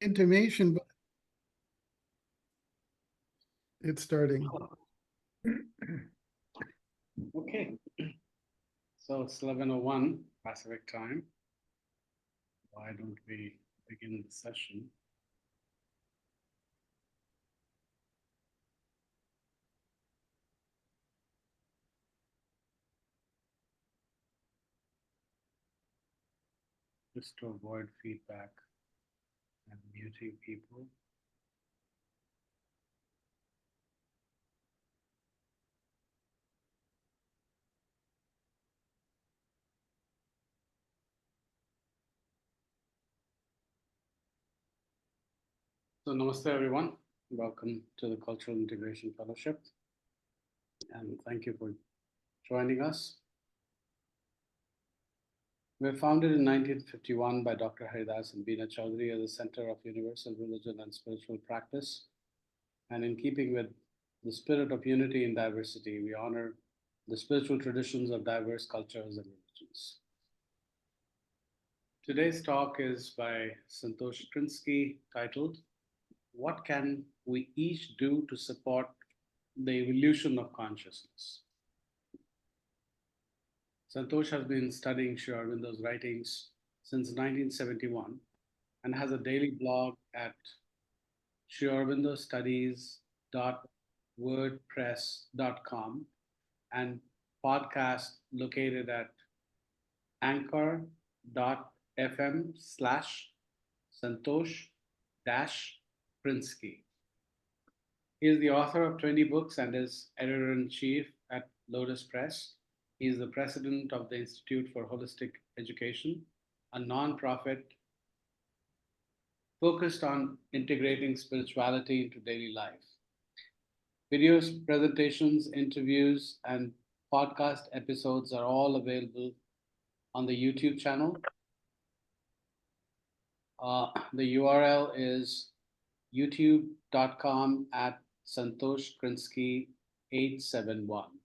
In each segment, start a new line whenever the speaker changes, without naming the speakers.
intimation, but it's starting.
Okay, so it's 11:01 Pacific time. Why don't we begin the session? Just to avoid feedback and muting people. So namaste everyone. Welcome to the Cultural Integration Fellowship. And thank you for joining us. We were founded in 1951 by Dr. Haridas and Beena Chaudhary as a center of universal religion and spiritual practice. And in keeping with the spirit of unity in diversity, we honor the spiritual traditions of diverse cultures and religions. Today's talk is by Santosh Krinsky, titled, What Can We Each Do to Support the Evolution of Consciousness? Santosh has been studying Sri Aurobindo's writings since 1971 and has a daily blog at sriaurobindostudies.wordpress.com and podcast located at anchor.fm/Santosh Krinsky. He is the author of 20 books and is editor in chief at Lotus Press. He is the president of the Institute for Holistic Education, a nonprofit focused on integrating spirituality into daily life. Videos, presentations, interviews, and podcast episodes are all available on the YouTube channel. The URL is youtube.com at Santosh Krinsky 871.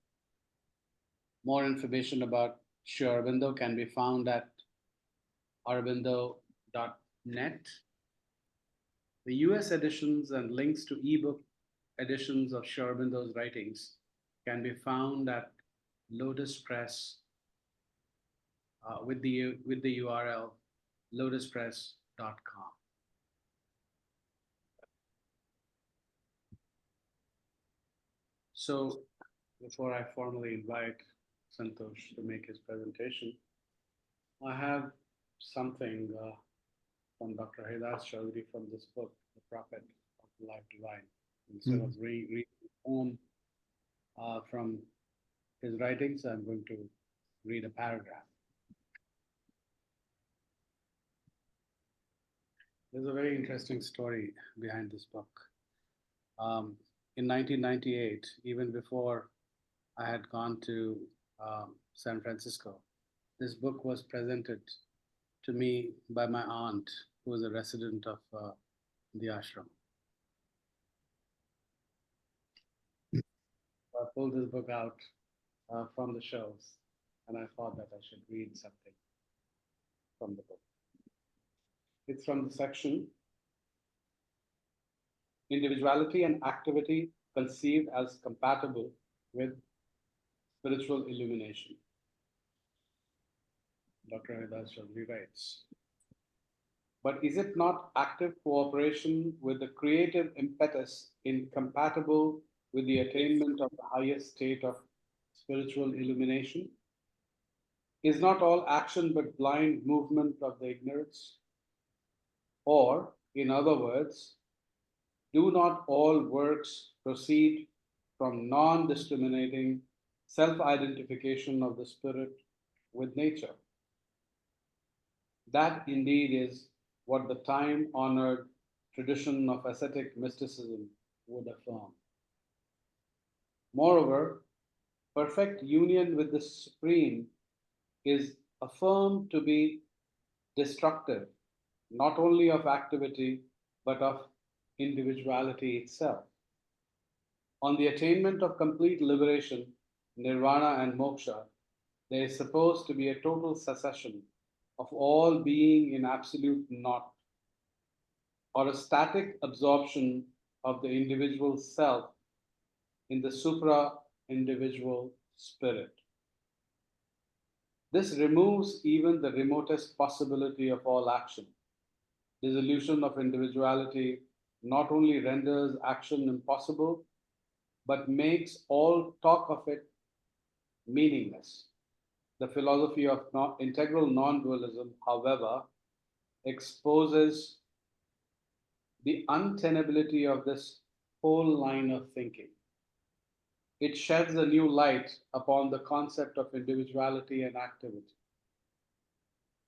More information about Sri Aurobindo can be found at aurobindo.net. The US editions and links to ebook editions of Sri Aurobindo's writings can be found at Lotus Press with the URL lotuspress.com. So before I formally invite Santosh to make his presentation, I have something from Dr. Haridas Chaudhary from this book, The Prophet of the Life Divine. Instead of reading home from his writings, I'm going to read a paragraph. There's a very interesting story behind this book. In 1998, even before I had gone to San Francisco, this book was presented to me by my aunt, who was a resident of the ashram. I pulled this book out from the shelves, and I thought that I should read something from the book. It's from the section Individuality and Activity Conceived as Compatible with Spiritual Illumination. Dr. Haridas Chaudhary writes, but is it not active cooperation with the creative impetus incompatible with the attainment of the highest state of spiritual illumination? Is not all action but blind movement of the ignorance? Or, in other words, do not all works proceed from non-discriminating self-identification of the spirit with nature? That indeed is what the time-honored tradition of ascetic mysticism would affirm. Moreover, perfect union with the Supreme is affirmed to be destructive, not only of activity, but of individuality itself. On the attainment of complete liberation, nirvana and moksha, there is supposed to be a total cessation of all being in absolute naught. or a static absorption of the individual self in the supra-individual spirit. This removes even the remotest possibility of all action. Dissolution of individuality not only renders action impossible, but makes all talk of it meaningless. The philosophy of integral non-dualism, however, exposes the untenability of this whole line of thinking. It sheds a new light upon the concept of individuality and activity.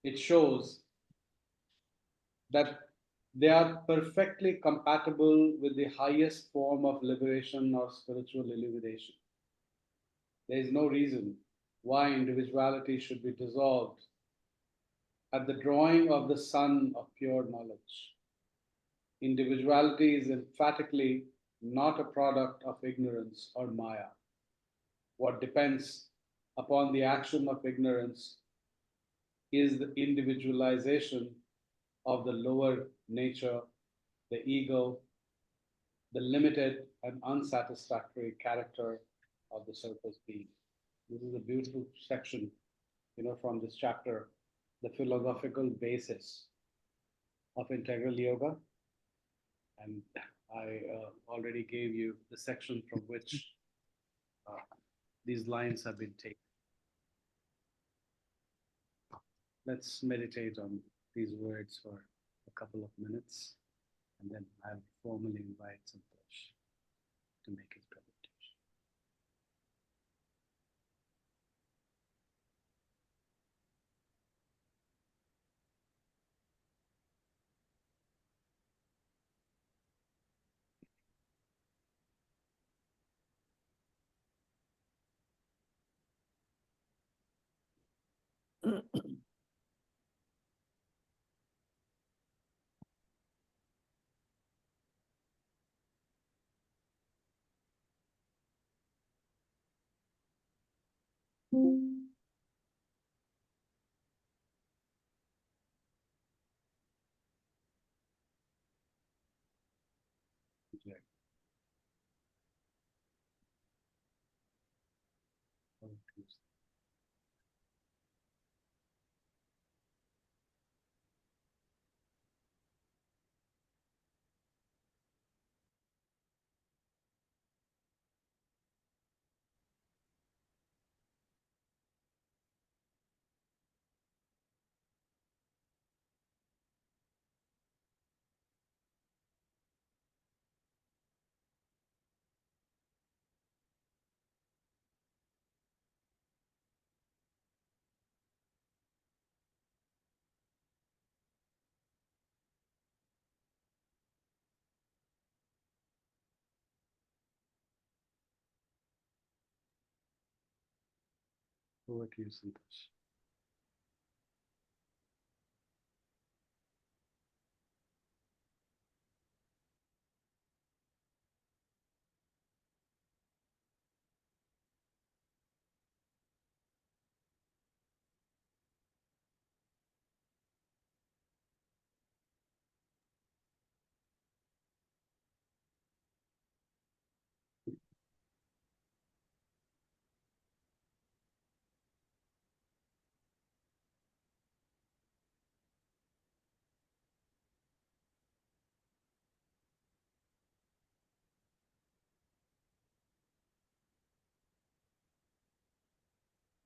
It shows that they are perfectly compatible with the highest form of liberation or spiritual illumination. There is no reason why individuality should be dissolved at the drawing of the sun of pure knowledge. Individuality is emphatically not a product of ignorance or Maya. What depends upon the action of ignorance is the individualization of the lower nature, the ego, the limited and unsatisfactory character of the surface being. This is a beautiful section, from this chapter, the philosophical basis of integral yoga. And I already gave you the section from which these lines have been taken. Let's meditate on these words for a couple of minutes, and then I'll formally invite Santosh to make his presentation. Over to you, Santosh.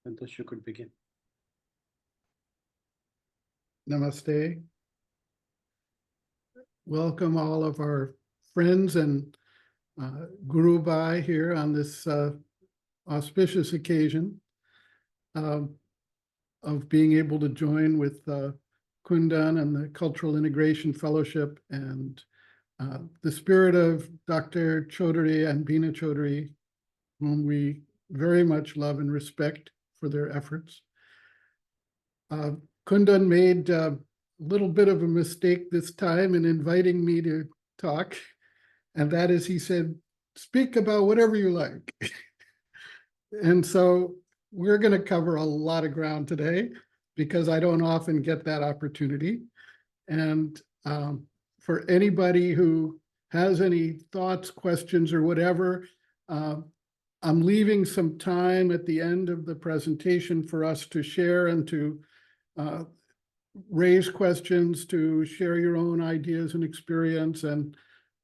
Santosh, you could begin.
Namaste. Welcome all of our friends and Guru Bhai here on this auspicious occasion of being able to join with Kundan and the Cultural Integration Fellowship and the spirit of Dr. Chaudhary and Bina Chaudhary, whom we very much love and respect for their efforts. Kundan made a little bit of a mistake this time in inviting me to talk, and that is he said, speak about whatever you like. And so we're going to cover a lot of ground today because I don't often get that opportunity. And for anybody who has any thoughts, questions, or whatever. I'm leaving some time at the end of the presentation for us to share and to raise questions, to share your own ideas and experience. And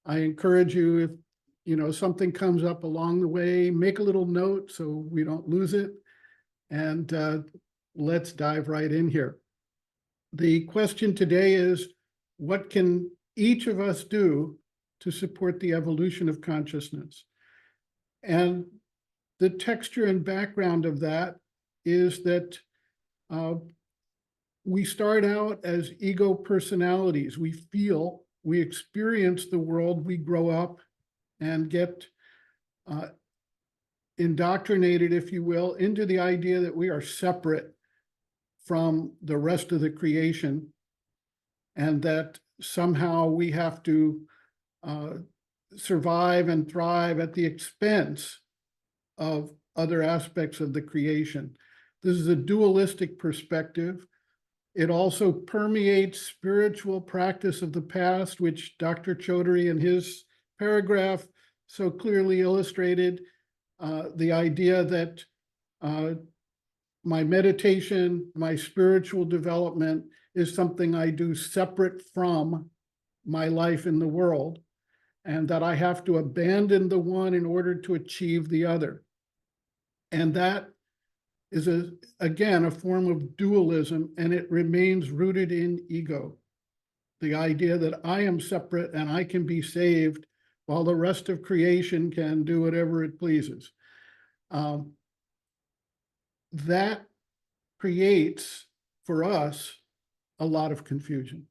I encourage you, if something comes up along the way, make a little note so we don't lose it. And let's dive right in here. The question today is, what can each of us do to support the evolution of consciousness? And the texture and background of that is that we start out as ego personalities. We feel, we experience the world, we grow up and get indoctrinated, if you will, into the idea that we are separate from the rest of the creation, and that somehow we have to survive and thrive at the expense of other aspects of the creation. This is a dualistic perspective. It also permeates spiritual practice of the past, which Dr. Chaudhuri in his paragraph so clearly illustrated. The idea that my meditation, my spiritual development is something I do separate from my life in the world, and that I have to abandon the one in order to achieve the other. And that is, again, a form of dualism, and it remains rooted in ego. The idea that I am separate and I can be saved while the rest of creation can do whatever it pleases. That creates for us a lot of confusion.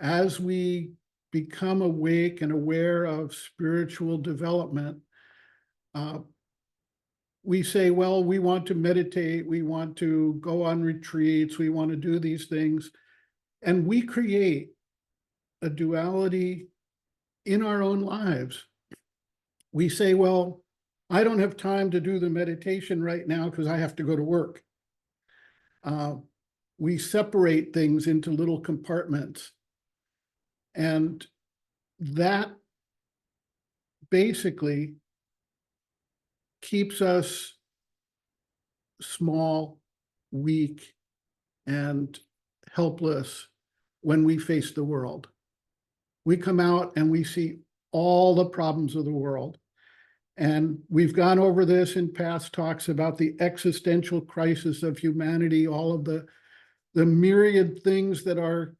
As we become awake and aware of spiritual development, we say, well, we want to meditate, we want to go on retreats, we want to do these things, and we create a duality in our own lives. We say, well, I don't have time to do the meditation right now because I have to go to work. We separate things into little compartments. And that basically keeps us small, weak, and helpless when we face the world. We come out and we see all the problems of the world. And we've gone over this in past talks about the existential crisis of humanity, all of the myriad things that our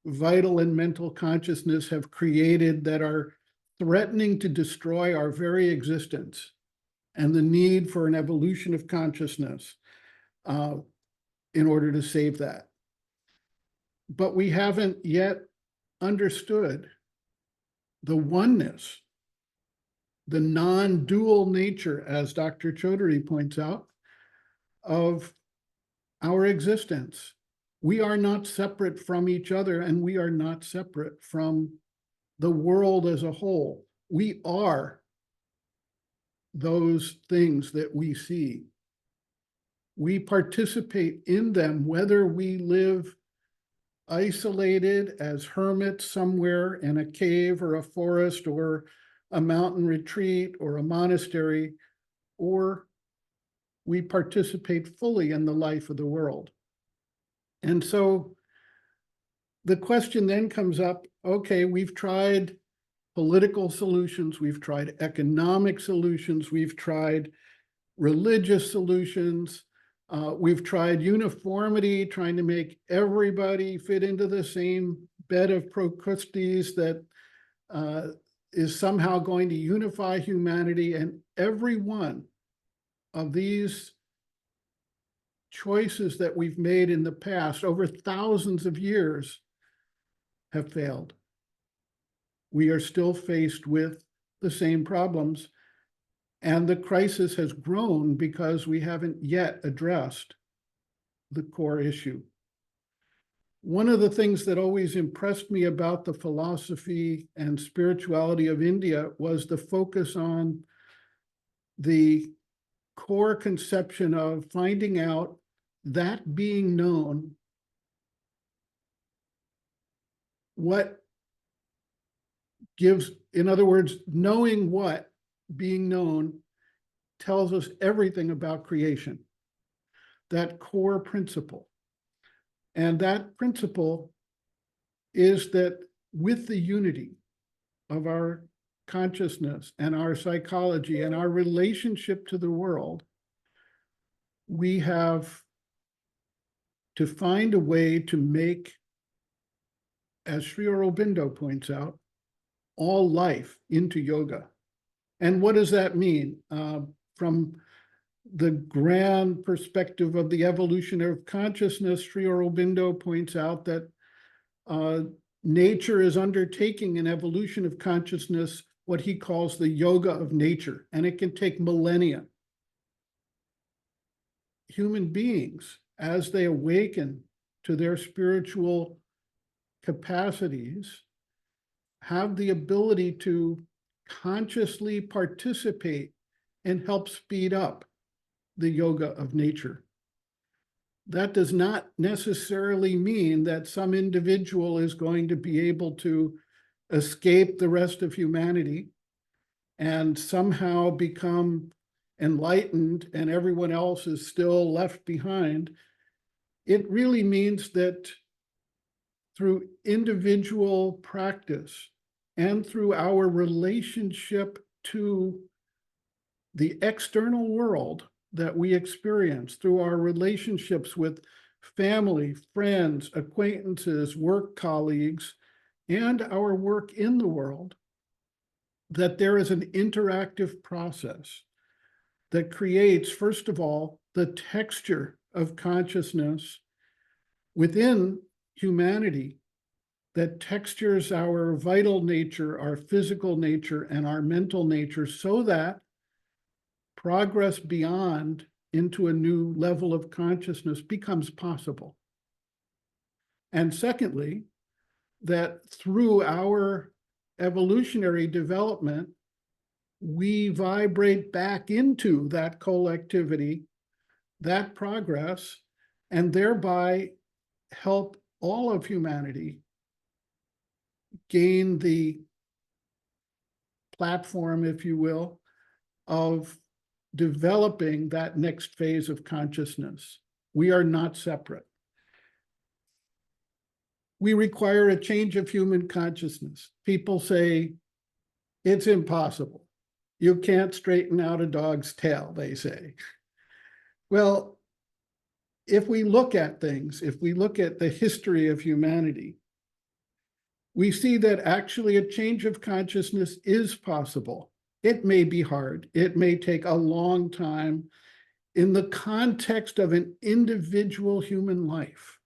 vital and mental consciousness have created that are threatening to destroy our very existence, and the need for an evolution of consciousness in order to save that. But we haven't yet understood the oneness, the non-dual nature, as Dr. Chaudhuri points out, of our existence. We are not separate from each other, and we are not separate from the world as a whole. We are those things that we see. We participate in them, whether we live isolated as hermits somewhere in a cave or a forest or a mountain retreat or a monastery, or we participate fully in the life of the world. And so the question then comes up, okay, we've tried political solutions, we've tried economic solutions, we've tried religious solutions, we've tried uniformity, trying to make everybody fit into the same bed of Procrustes that is somehow going to unify humanity, and every one of these choices that we've made in the past over thousands of years have failed. We are still faced with the same problems, and the crisis has grown because we haven't yet addressed the core issue. One of the things that always impressed me about the philosophy and spirituality of India was the focus on the core conception of finding out that being known, what gives, in other words, knowing what, being known, tells us everything about creation, that core principle. And that principle is that with the unity of our consciousness and our psychology and our relationship to the world, we have to find a way to make, as Sri Aurobindo points out, all life into yoga. And what does that mean? From the grand perspective of the evolution of consciousness, Sri Aurobindo points out that nature is undertaking an evolution of consciousness, what he calls the yoga of nature, and it can take millennia. Human beings, as they awaken to their spiritual capacities, have the ability to consciously participate and help speed up the yoga of nature. That does not necessarily mean that some individual is going to be able to escape the rest of humanity and somehow become enlightened and everyone else is still left behind. It really means that through individual practice and through our relationship to the external world that we experience, through our relationships with family, friends, acquaintances, work colleagues, and our work in the world, that there is an interactive process that creates, first of all, the texture of consciousness within humanity that textures our vital nature, our physical nature, and our mental nature so that progress beyond into a new level of consciousness becomes possible. And secondly, that through our evolutionary development, we vibrate back into that collectivity, that progress, and thereby help all of humanity gain the platform, if you will, of developing that next phase of consciousness. We are not separate. We require a change of human consciousness. People say, it's impossible. You can't straighten out a dog's tail, they say. Well, if we look at things, if we look at the history of humanity, we see that actually a change of consciousness is possible. It may be hard. It may take a long time in the context of an individual human life.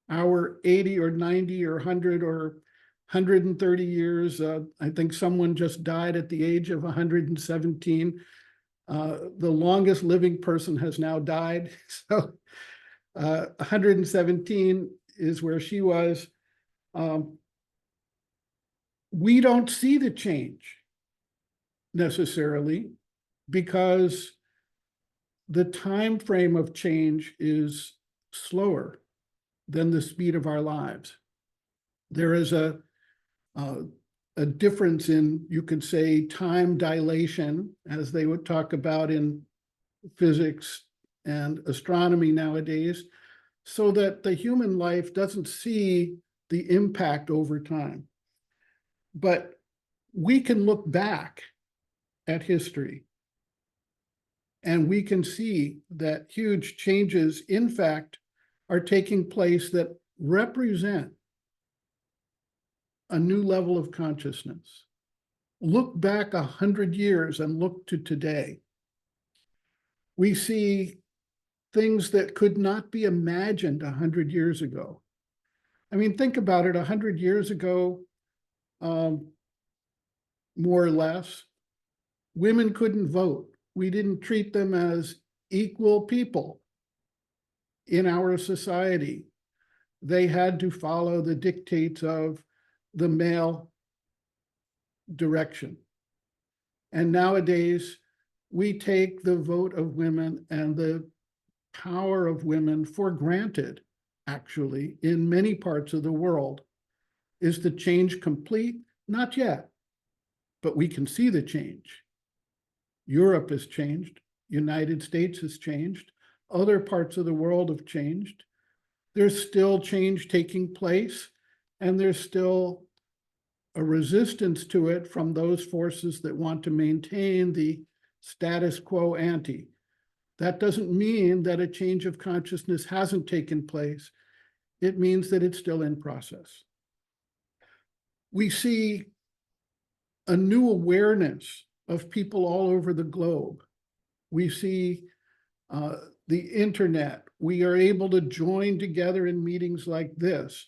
Our 80 or 90 or 100 or 130 years, I think someone just died at the age of 117. The longest living person has now died. So 117 is where she was. We don't see the change necessarily because the time frame of change is slower than the speed of our lives. There is a difference in, you could say, time dilation, as they would talk about in physics and astronomy nowadays, so that the human life doesn't see the impact over time. But we can look back at history and we can see that huge changes, in fact, are taking place that represent a new level of consciousness. Look back 100 years and look to today. We see things that could not be imagined 100 years ago. I mean, think about it, 100 years ago, more or less, women couldn't vote. We didn't treat them as equal people in our society. They had to follow the dictates of the male direction. And nowadays, we take the vote of women and the power of women for granted, actually, in many parts of the world. Is the change complete? Not yet, but we can see the change. Europe has changed. United States has changed. Other parts of the world have changed. There's still change taking place, and there's still a resistance to it from those forces that want to maintain the status quo ante. That doesn't mean that a change of consciousness hasn't taken place. It means that it's still in process. We see a new awareness of people all over the globe. We see the internet. We are able to join together in meetings like this.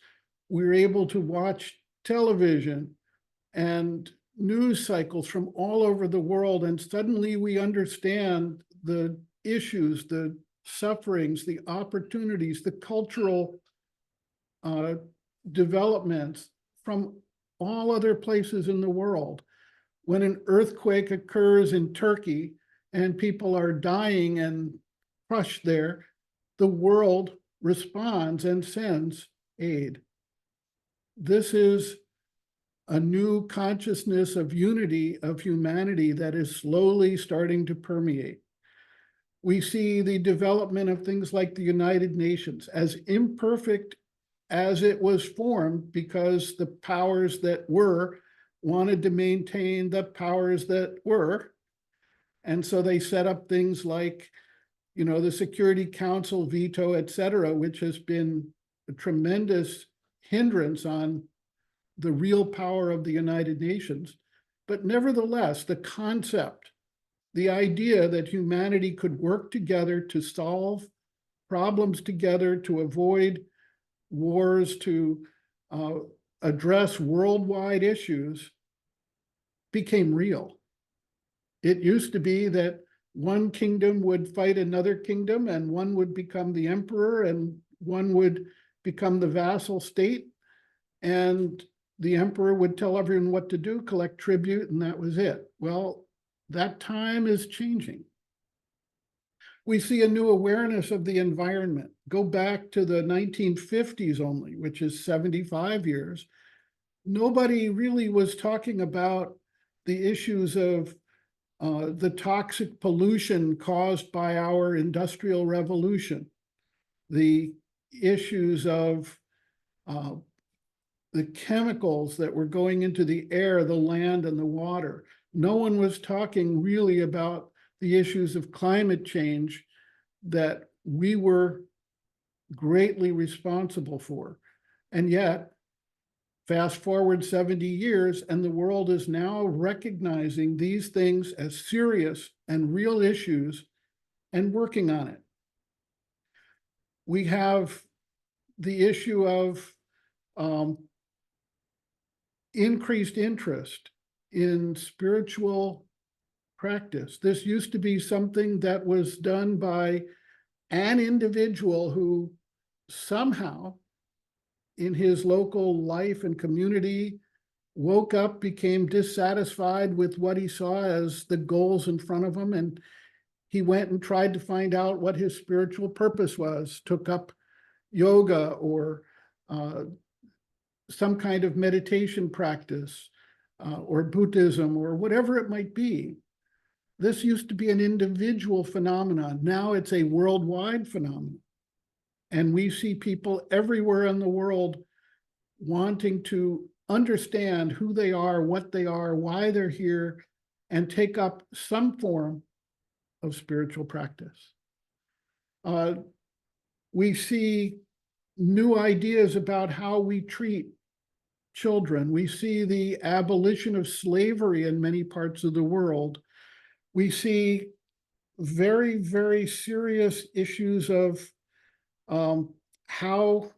We're able to watch television and news cycles from all over the world, and suddenly we understand the issues, the sufferings, the opportunities, the cultural developments from all other places in the world. When an earthquake occurs in Turkey and people are dying and crushed there, the world responds and sends aid. This is a new consciousness of unity of humanity that is slowly starting to permeate. We see the development of things like the United Nations, as imperfect as it was formed because the powers that were wanted to maintain the powers that were. And so they set up things like, the Security Council veto, et cetera, which has been a tremendous hindrance on the real power of the United Nations. But nevertheless, the concept, the idea that humanity could work together to solve problems together, to avoid wars, to address worldwide issues, became real. It used to be that one kingdom would fight another kingdom, and one would become the emperor, and one would become the vassal state, and the emperor would tell everyone what to do, collect tribute, and that was it. Well, that time is changing. We see a new awareness of the environment. Go back to the 1950s only, which is 75 years. Nobody really was talking about the issues of the toxic pollution caused by our industrial revolution, the issues of the chemicals that were going into the air, the land, and the water. No one was talking really about the issues of climate change that we were greatly responsible for. And yet, fast forward 70 years, and the world is now recognizing these things as serious and real issues and working on it. We have the issue of increased interest in spiritual practice. This used to be something that was done by an individual who somehow in his local life and community woke up, became dissatisfied with what he saw as the goals in front of him, and he went and tried to find out what his spiritual purpose was, took up yoga or some kind of meditation practice or Buddhism or whatever it might be. This used to be an individual phenomenon. Now it's a worldwide phenomenon. And we see people everywhere in the world wanting to understand who they are, what they are, why they're here, and take up some form of spiritual practice. We see new ideas about how we treat children. We see the abolition of slavery in many parts of the world. We see very, very serious issues of how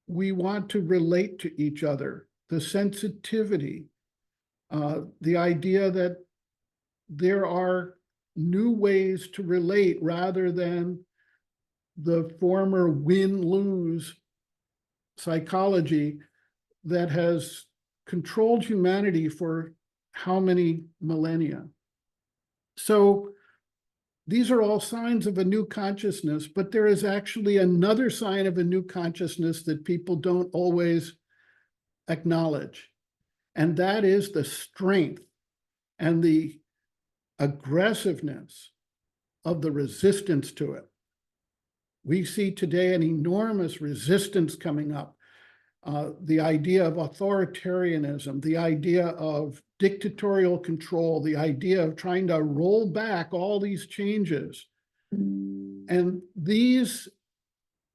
we want to relate to each other, the sensitivity, the idea that there are new ways to relate rather than the former win-lose psychology that has controlled humanity for how many millennia. So these are all signs of a new consciousness, but there is actually another sign of a new consciousness that people don't always acknowledge. And that is the strength and the aggressiveness of the resistance to it. We see today an enormous resistance coming up. The idea of authoritarianism, the idea of dictatorial control, the idea of trying to roll back all these changes. And these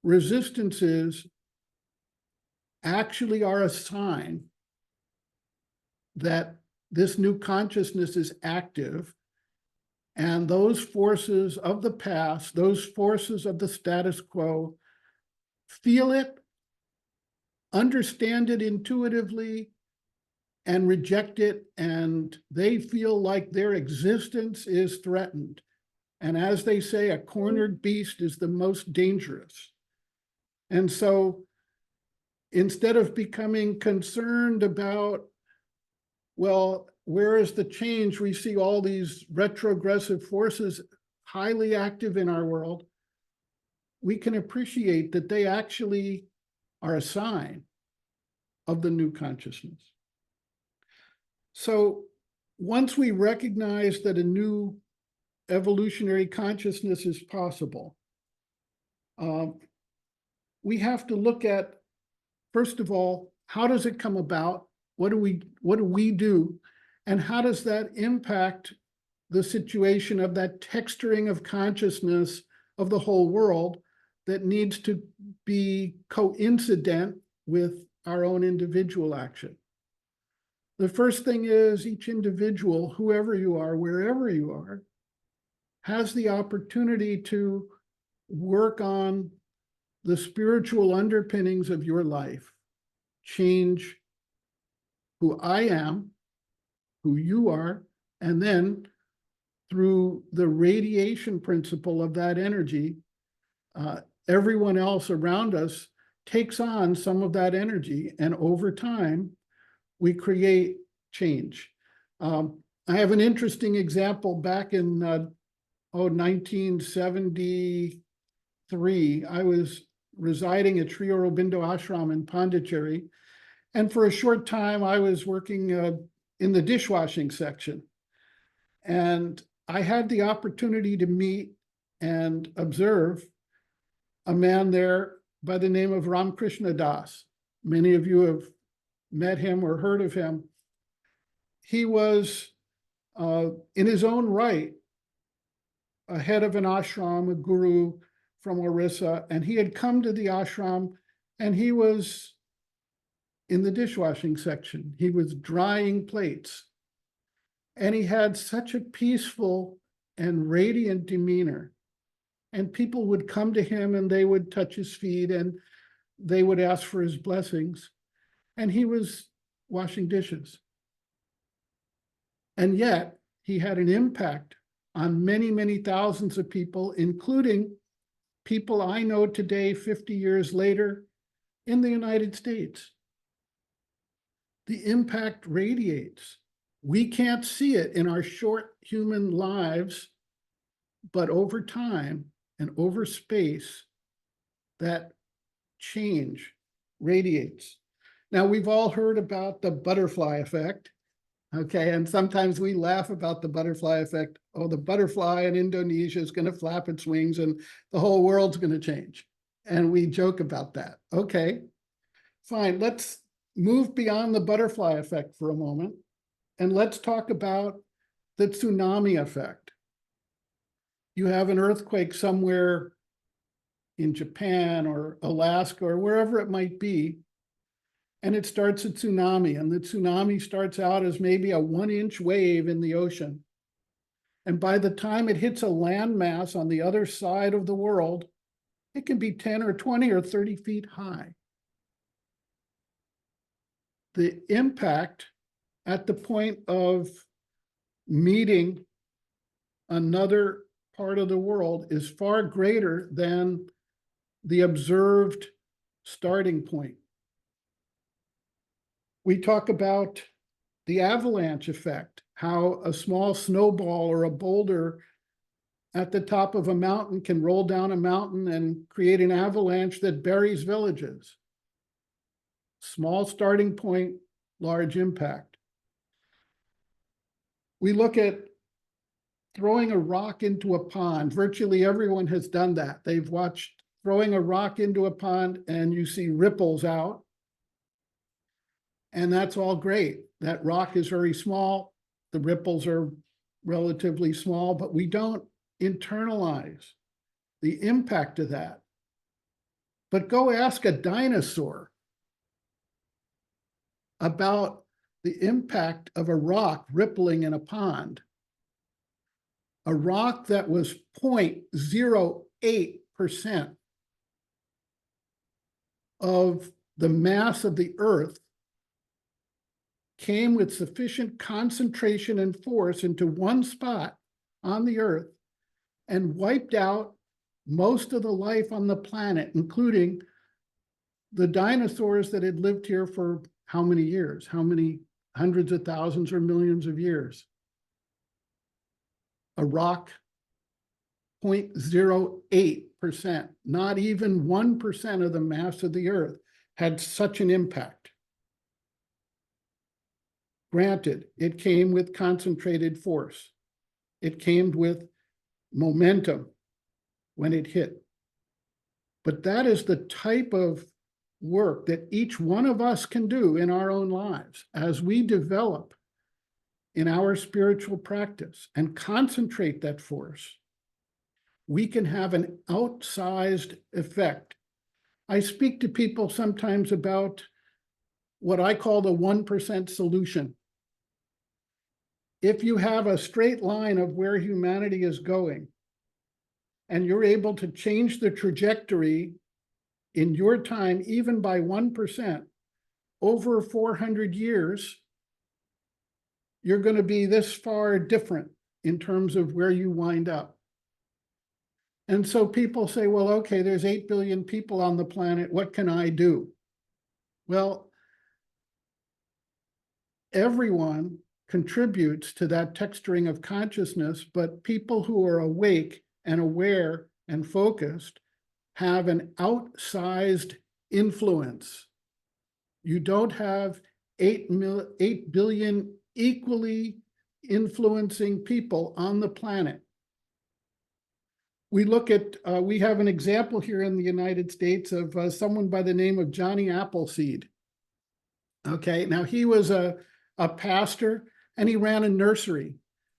resistances actually are a sign that this new consciousness is active, and those forces of the past, those forces of the status quo, feel it, understand it intuitively, and reject it, and they feel like their existence is threatened. And as they say, a cornered beast is the most dangerous. And so instead of becoming concerned about, well, where is the change? We see all these retrogressive forces highly active in our world. We can appreciate that they actually are a sign of the new consciousness. So once we recognize that a new evolutionary consciousness is possible, we have to look at, first of all, how does it come about? What do we do? And how does that impact the situation of that texturing of consciousness of the whole world that needs to be coincident with our own individual action? The first thing is each individual, whoever you are, wherever you are, has the opportunity to work on the spiritual underpinnings of your life, change who I am, who you are, and then through the radiation principle of that energy, everyone else around us takes on some of that energy, and over time, we create change. I have an interesting example. Back in 1973, I was residing at Sri Aurobindo Ashram in Pondicherry, and for a short time, I was working in the dishwashing section. And I had the opportunity to meet and observe a man there by the name of Ramakrishna Das. Many of you have met him or heard of him. He was, in his own right, a head of an ashram, a guru from Orissa, and he had come to the ashram, and he was in the dishwashing section. He was drying plates. And he had such a peaceful and radiant demeanor. And people would come to him and they would touch his feet and they would ask for his blessings. And he was washing dishes. And yet he had an impact on many, many thousands of people, including people I know today, 50 years later, in the United States. The impact radiates. We can't see it in our short human lives, but over time and over space, that change radiates. Now, we've all heard about the butterfly effect, okay? And sometimes we laugh about the butterfly effect. Oh, the butterfly in Indonesia is going to flap its wings and the whole world's going to change. And we joke about that. Okay, fine. Let's move beyond the butterfly effect for a moment. And let's talk about the tsunami effect. You have an earthquake somewhere in Japan or Alaska or wherever it might be, and it starts a tsunami. And the tsunami starts out as maybe a 1-inch wave in the ocean. And by the time it hits a landmass on the other side of the world, it can be 10 or 20 or 30 feet high. The impact at the point of meeting another part of the world is far greater than the observed starting point. We talk about the avalanche effect, how a small snowball or a boulder at the top of a mountain can roll down a mountain and create an avalanche that buries villages. Small starting point, large impact. We look at throwing a rock into a pond. Virtually everyone has done that. They've watched throwing a rock into a pond and you see ripples out. And that's all great. That rock is very small. The ripples are relatively small, but we don't internalize the impact of that. But go ask a dinosaur about the impact of a rock rippling in a pond. A rock that was 0.08% of the mass of the Earth came with sufficient concentration and force into one spot on the Earth and wiped out most of the life on the planet, including the dinosaurs that had lived here for how many years? How many hundreds of thousands or millions of years? A rock, 0.08%, not even 1% of the mass of the Earth had such an impact. Granted, it came with concentrated force. It came with momentum when it hit. But that is the type of work that each one of us can do in our own lives as we develop in our spiritual practice and concentrate that force. We can have an outsized effect. I speak to people sometimes about what I call the 1% solution. If you have a straight line of where humanity is going, and you're able to change the trajectory in your time, even by 1%, over 400 years, you're going to be this far different in terms of where you wind up. And so people say, well, okay, there's 8 billion people on the planet. What can I do? Well, everyone contributes to that texturing of consciousness, but people who are awake and aware and focused have an outsized influence. You don't have 8 billion equally influencing people on the planet. We look at, we have an example here in the United States of someone by the name of Johnny Appleseed. Okay, now he was a pastor and he ran a nursery.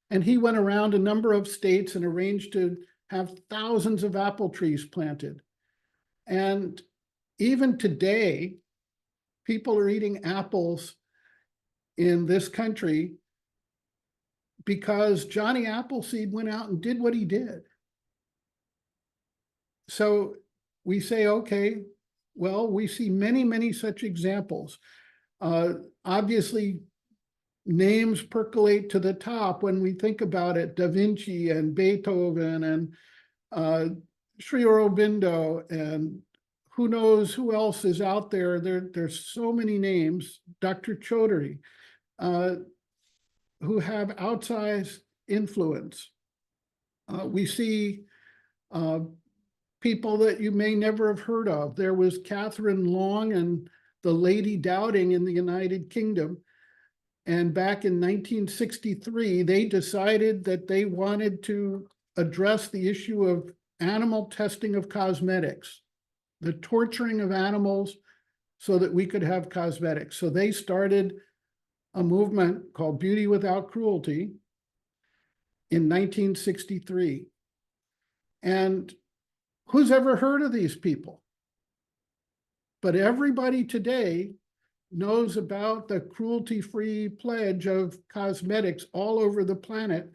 And he went around a number of states and arranged to have thousands of apple trees planted. And even today, people are eating apples in this country because Johnny Appleseed went out and did what he did. So we say, okay, well, we see many, many such examples. Obviously, names percolate to the top when we think about it: Da Vinci and Beethoven and Sri Aurobindo, and who knows who else is out there. There's so many names, Dr. Chaudhary, who have outsized influence. We see people that you may never have heard of. There was Catherine Long and the Lady Doubting in the United Kingdom. And back in 1963, they decided that they wanted to address the issue of animal testing of cosmetics, the torturing of animals so that we could have cosmetics. So they started a movement called Beauty Without Cruelty in 1963. And who's ever heard of these people? But everybody today knows about the cruelty-free pledge of cosmetics all over the planet.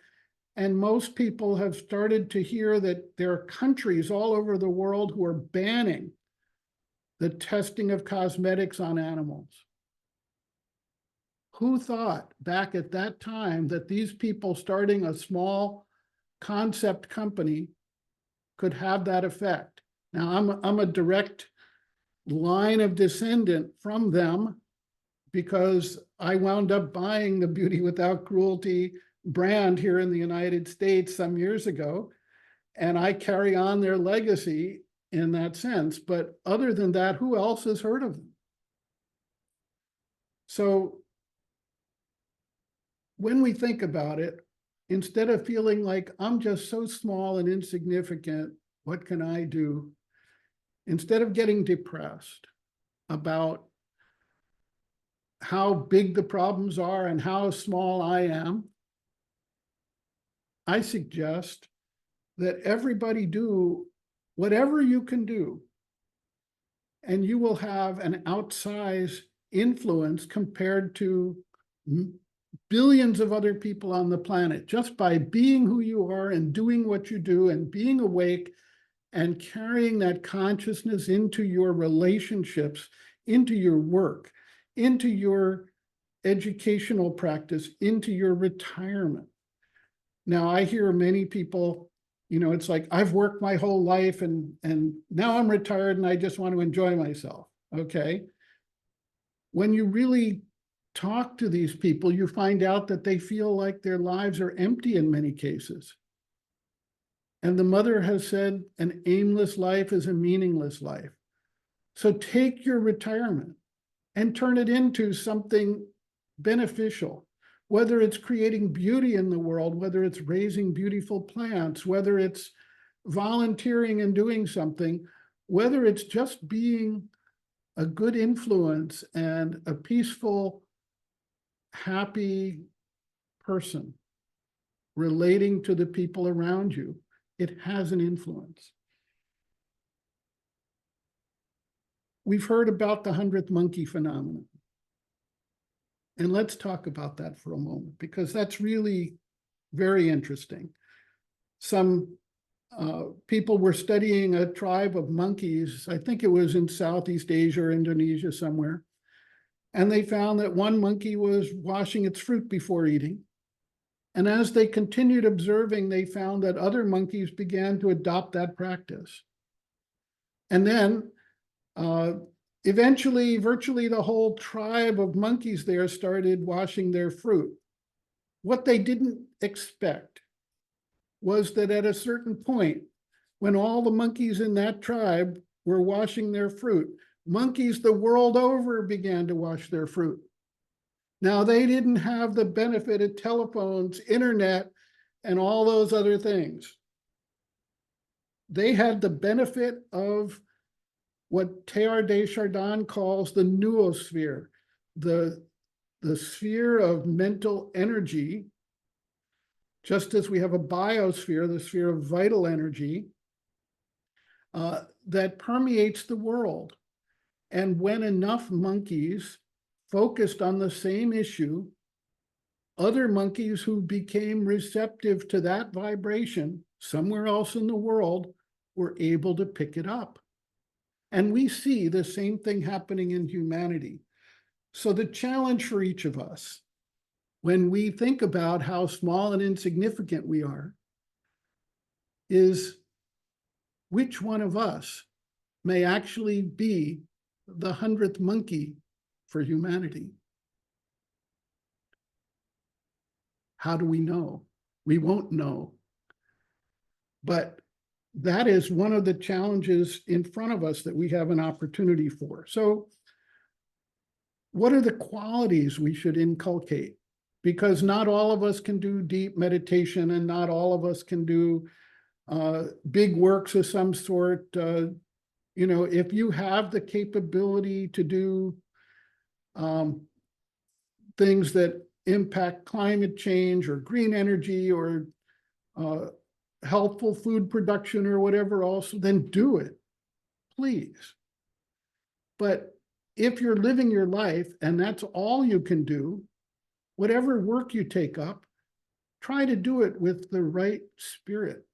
And most people have started to hear that there are countries all over the world who are banning the testing of cosmetics on animals. Who thought back at that time that these people starting a small concept company could have that effect? Now, I'm a direct line of descendant from them because I wound up buying the Beauty Without Cruelty brand here in the United States some years ago, and I carry on their legacy in that sense. But other than that, who else has heard of them? So when we think about it, instead of feeling like I'm just so small and insignificant, what can I do? Instead of getting depressed about how big the problems are and how small I am, I suggest that everybody do whatever you can do, and you will have an outsized influence compared to billions of other people on the planet, just by being who you are and doing what you do and being awake and carrying that consciousness into your relationships, into your work, into your educational practice, into your retirement. Now, I hear many people, it's like, I've worked my whole life and now I'm retired and I just want to enjoy myself. Okay. When you really talk to these people, you find out that they feel like their lives are empty in many cases. And the mother has said an aimless life is a meaningless life. So take your retirement and turn it into something beneficial, whether it's creating beauty in the world, whether it's raising beautiful plants, whether it's volunteering and doing something, whether it's just being a good influence and a peaceful, happy person relating to the people around you. It has an influence. We've heard about the 100th monkey phenomenon. And let's talk about that for a moment, because that's really very interesting. Some people were studying a tribe of monkeys, I think it was in Southeast Asia or Indonesia somewhere, and they found that one monkey was washing its fruit before eating. And as they continued observing, they found that other monkeys began to adopt that practice. And then eventually, virtually the whole tribe of monkeys there started washing their fruit. What they didn't expect was that at a certain point, when all the monkeys in that tribe were washing their fruit, monkeys the world over began to wash their fruit. Now, they didn't have the benefit of telephones, internet, and all those other things. They had the benefit of what Teilhard de Chardin calls the noosphere, the sphere of mental energy, just as we have a biosphere, the sphere of vital energy, that permeates the world. And when enough monkeys focused on the same issue, other monkeys who became receptive to that vibration somewhere else in the world were able to pick it up. And we see the same thing happening in humanity. So the challenge for each of us, when we think about how small and insignificant we are, is which one of us may actually be the 100th monkey for humanity? How do we know? We won't know. But that is one of the challenges in front of us that we have an opportunity for. So what are the qualities we should inculcate? Because not all of us can do deep meditation, and not all of us can do big works of some sort. If you have the capability to do things that impact climate change or green energy or healthful food production or whatever else, then do it, please. But if you're living your life and that's all you can do, whatever work you take up, try to do it with the right spirit,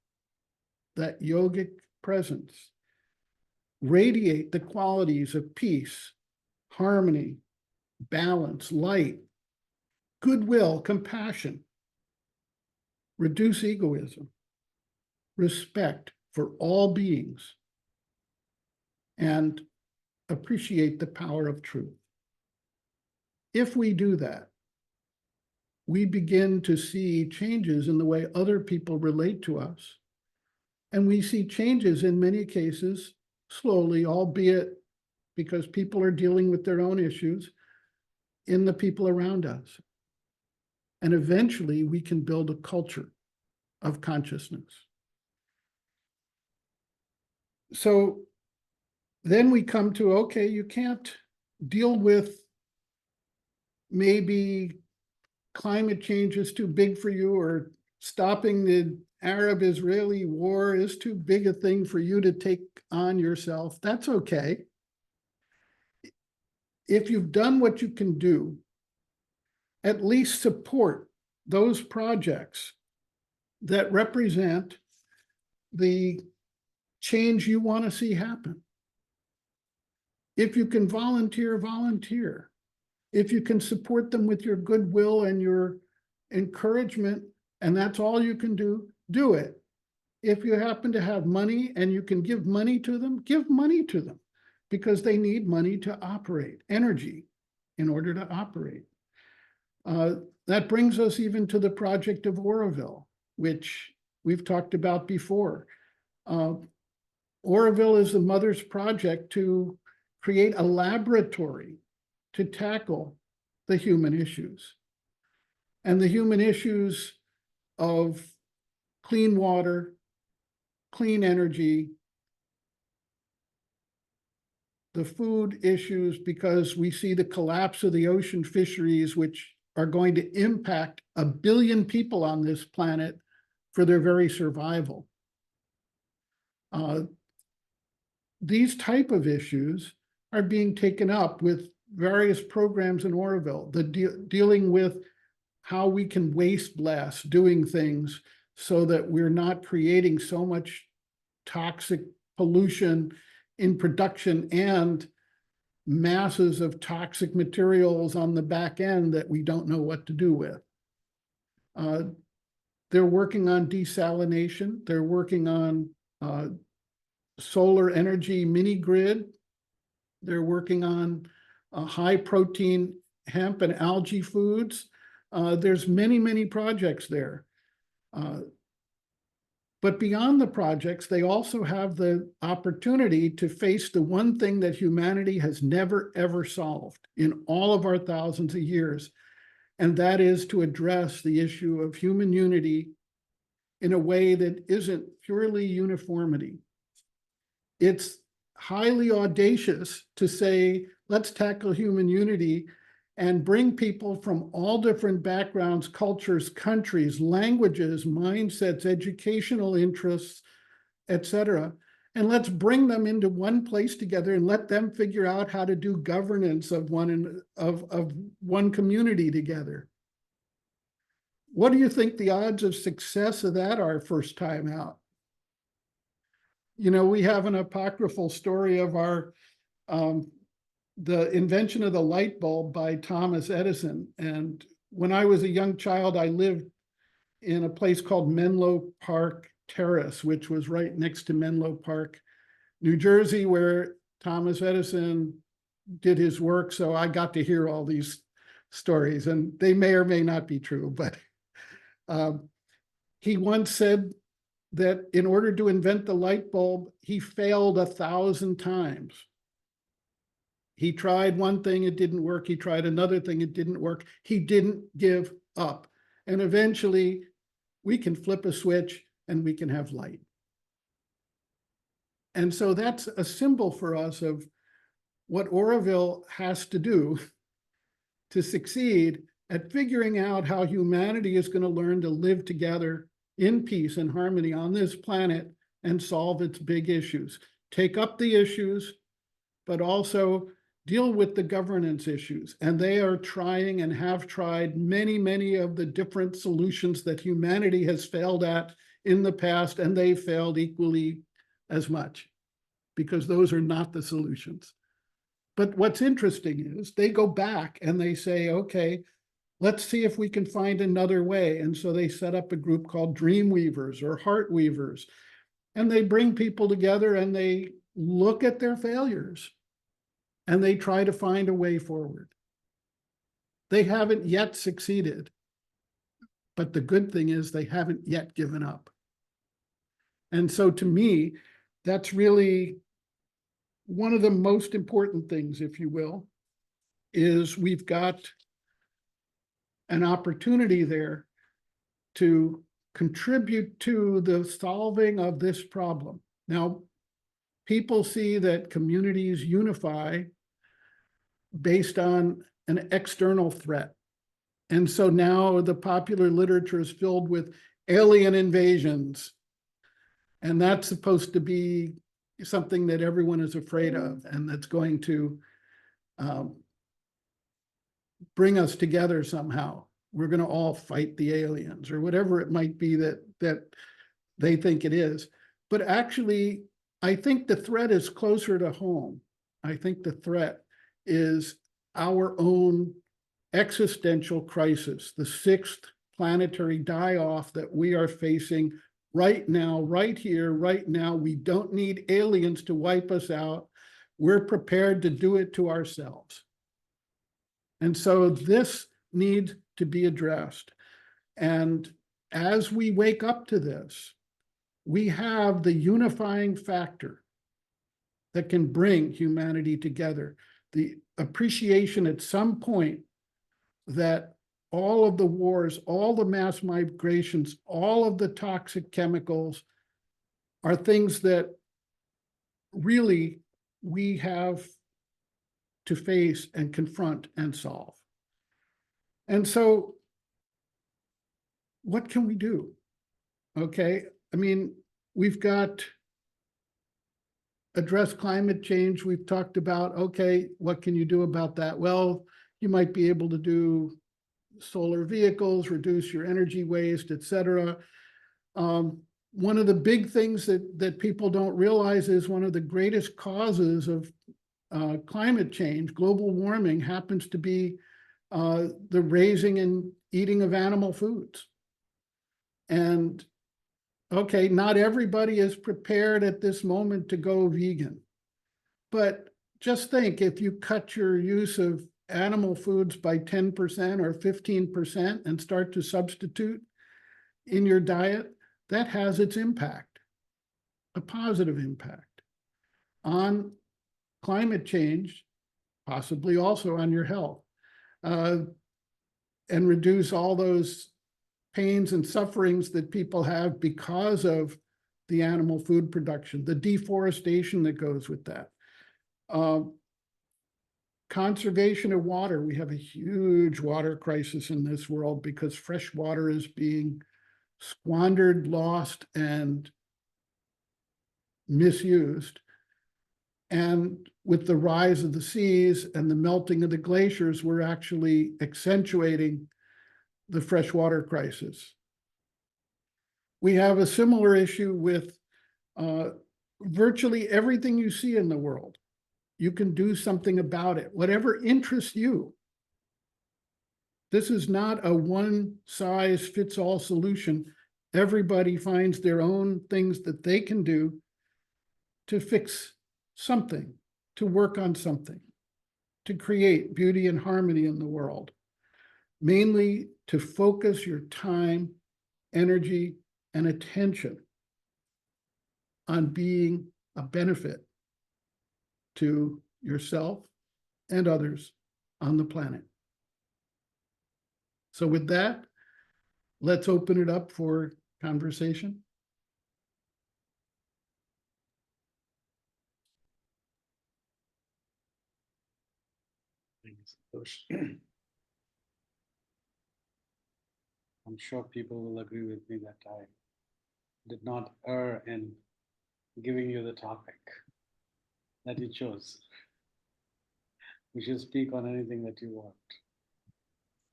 that yogic presence. Radiate the qualities of peace, harmony, balance, light, goodwill, compassion. Reduce egoism, respect for all beings, and appreciate the power of truth. If we do that, we begin to see changes in the way other people relate to us. And we see changes in many cases slowly, albeit because people are dealing with their own issues, in the people around us. And eventually we can build a culture of consciousness. So then we come to, okay, you can't deal with maybe climate change is too big for you, or stopping the Arab-Israeli war is too big a thing for you to take on yourself. That's okay. If you've done what you can do, at least support those projects that represent the change you want to see happen. If you can volunteer, volunteer. If you can support them with your goodwill and your encouragement, and that's all you can do, do it. If you happen to have money and you can give money to them, give money to them, because they need money to operate, energy in order to operate. That brings us even to the project of Oroville, which we've talked about before. Oroville is the mother's project to create a laboratory to tackle the human issues. And the human issues of clean water, clean energy, the food issues, because we see the collapse of the ocean fisheries, which are going to impact 1 billion people on this planet for their very survival. These type of issues are being taken up with various programs in Oroville, dealing with how we can waste less, doing things so that we're not creating so much toxic pollution in production and masses of toxic materials on the back end that we don't know what to do with. They're working on desalination. They're working on solar energy mini grid. They're working on high protein hemp and algae foods. There's many, many projects there. But beyond the projects, they also have the opportunity to face the one thing that humanity has never, ever solved in all of our thousands of years, and that is to address the issue of human unity in a way that isn't purely uniformity. It's highly audacious to say, let's tackle human unity and bring people from all different backgrounds, cultures, countries, languages, mindsets, educational interests, etc. And let's bring them into one place together and let them figure out how to do governance of one community together. What do you think the odds of success of that are first time out? You know, we have an apocryphal story of the invention of the light bulb by Thomas Edison. And when I was a young child, I lived in a place called Menlo Park Terrace, which was right next to Menlo Park, New Jersey, where Thomas Edison did his work. So I got to hear all these stories, and they may or may not be true, but he once said that in order to invent the light bulb, he failed 1,000 times. He tried one thing, it didn't work. He tried another thing, it didn't work. He didn't give up. And eventually we can flip a switch and we can have light. And so that's a symbol for us of what Oroville has to do to succeed at figuring out how humanity is going to learn to live together in peace and harmony on this planet and solve its big issues. Take up the issues, but also deal with the governance issues. And they are trying and have tried many, many of the different solutions that humanity has failed at in the past, and they failed equally as much, because those are not the solutions. But what's interesting is they go back and they say, okay, let's see if we can find another way. And so they set up a group called Dream Weavers or Heart Weavers, and they bring people together and they look at their failures and they try to find a way forward. They haven't yet succeeded, but the good thing is they haven't yet given up. And so to me, that's really one of the most important things, if you will, is we've got an opportunity there to contribute to the solving of this problem. Now, people see that communities unify based on an external threat. And so now the popular literature is filled with alien invasions. And that's supposed to be something that everyone is afraid of, and that's going to bring us together somehow. We're going to all fight the aliens, or whatever it might be that they think it is. But actually, I think the threat is closer to home. I think the threat is our own existential crisis, the sixth planetary die-off that we are facing right now, right here, right now. We don't need aliens to wipe us out. We're prepared to do it to ourselves. And so this needs to be addressed. And as we wake up to this, we have the unifying factor that can bring humanity together. The appreciation at some point that all of the wars, all the mass migrations, all of the toxic chemicals are things that really we have to face and confront and solve. And so what can we do? Okay, I mean, we've got address climate change. We've talked about, okay, what can you do about that? Well, you might be able to do solar vehicles, reduce your energy waste, et cetera. One of the big things that people don't realize is one of the greatest causes of climate change, global warming, happens to be the raising and eating of animal foods. And okay, not everybody is prepared at this moment to go vegan, but just think, if you cut your use of animal foods by 10% or 15% and start to substitute in your diet, that has its impact, a positive impact on climate change, possibly also on your health, and reduce all those pains and sufferings that people have because of the animal food production, the deforestation that goes with that. Conservation of water. We have a huge water crisis in this world because fresh water is being squandered, lost, and misused. And with the rise of the seas and the melting of the glaciers, we're actually accentuating the freshwater crisis. We have a similar issue with virtually everything you see in the world. You can do something about it, whatever interests you. This is not a one-size-fits-all solution. Everybody finds their own things that they can do to fix something, to work on something, to create beauty and harmony in the world. Mainly to focus your time, energy, and attention on being a benefit to yourself and others on the planet. So with that, let's open it up for conversation.
Thank you, Santosh. I'm sure people will agree with me that I did not err in giving you the topic that you chose. You should speak on anything that you want.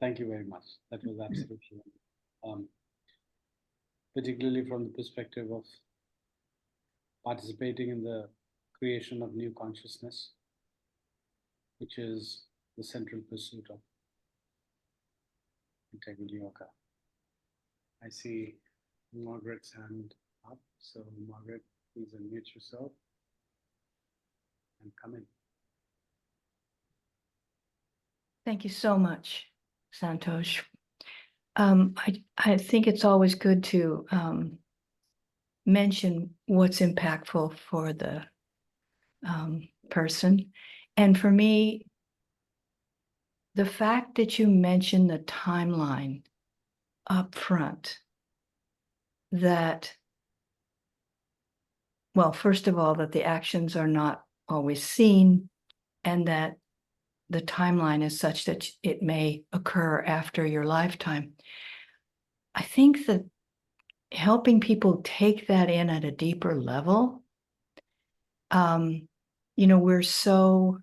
Thank you very much. That was absolutely particularly from the perspective of participating in the creation of new consciousness, which is the central pursuit of integral yoga. I see Margaret's hand up. So Margaret, please unmute yourself and come in.
Thank you so much, Santosh. I think it's always good to mention what's impactful for the person. And for me, the fact that you mentioned the timeline up front, that, well, first of all, that the actions are not always seen, and that the timeline is such that it may occur after your lifetime. I think that helping people take that in at a deeper level, we're so,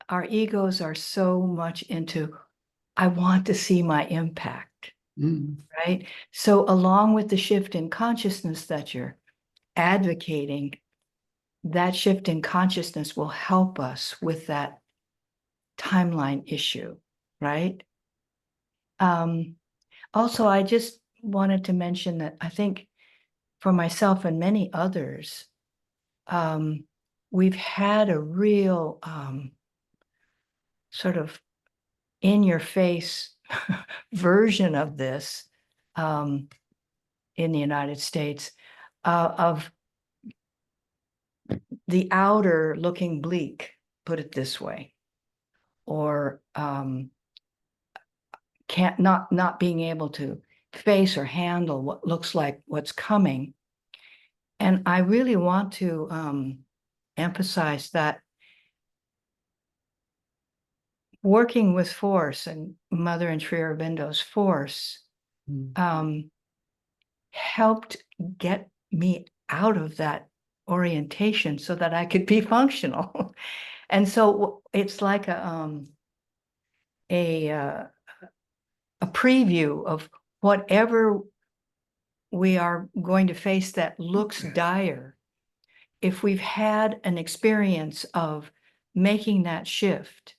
our egos are so much into, I want to see my impact, right? So along with the shift in consciousness that you're advocating, that shift in consciousness will help us with that timeline issue, right? Also, I just wanted to mention that I think for myself and many others, we've had a real sort of in-your-face version of this in the United States, of the outer looking bleak, put it this way, or not being able to face or handle what looks like what's coming. And I really want to emphasize that working with Force and Mother and Sri Aurobindo's Force helped get me out of that orientation so that I could be functional. And so it's like a preview of whatever we are going to face that looks dire. If we've had an experience of making that shift,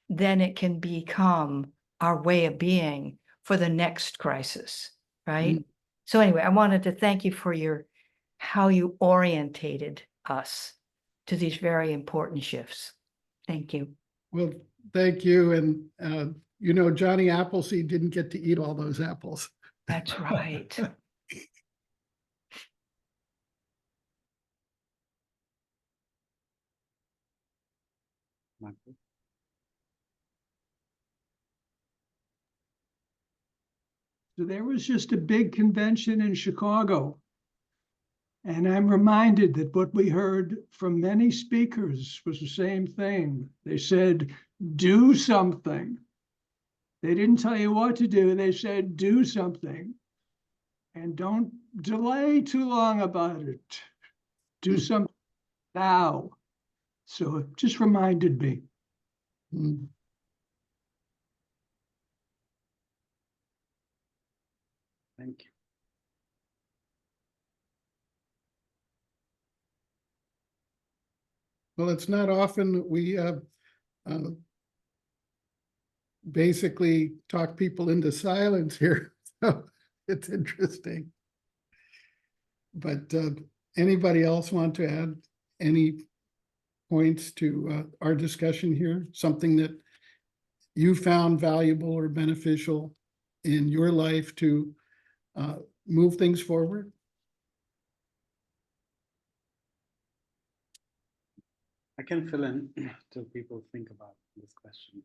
then it can become our way of being for the next crisis, right? So anyway, I wanted to thank you for how you orientated us to these very important shifts. Thank you.
Well, thank you. And, Johnny Appleseed didn't get to eat all those apples.
That's right.
Michael?
So there was just a big convention in Chicago. And I'm reminded that what we heard from many speakers was the same thing. They said, do something. They didn't tell you what to do. They said, do something. And don't delay too long about it. Do something now. So it just reminded me.
Thank you.
Well, it's not often we basically talk people into silence here. So it's interesting. But anybody else want to add any points to our discussion here? Something that you found valuable or beneficial in your life to move things forward?
I can fill in till people think about this question.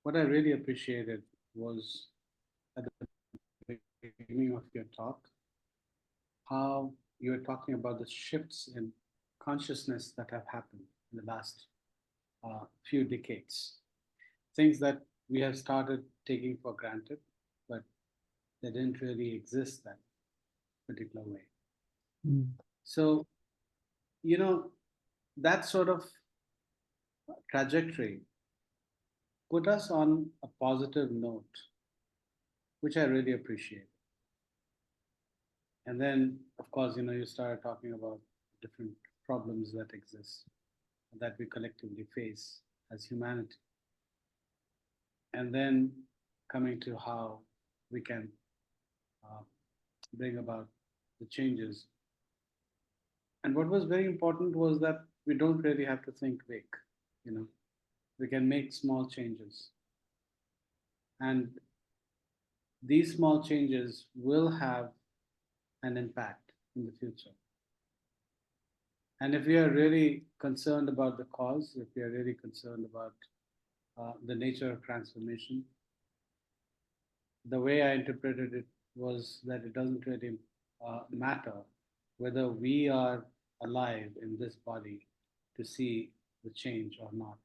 What I really appreciated was at the beginning of your talk, how you were talking about the shifts in consciousness that have happened in the last few decades. Things that we have started taking for granted, but they didn't really exist that particular way. So, that sort of trajectory put us on a positive note, which I really appreciate. And then, of course, you started talking about different problems that exist, that we collectively face as humanity. And then coming to how we can bring about the changes. And what was very important was that we don't really have to think big, we can make small changes. And these small changes will have an impact in the future. And if we are really concerned about the cause, if we are really concerned about the nature of transformation, the way I interpreted it was that it doesn't really matter whether we are alive in this body to see the change or not,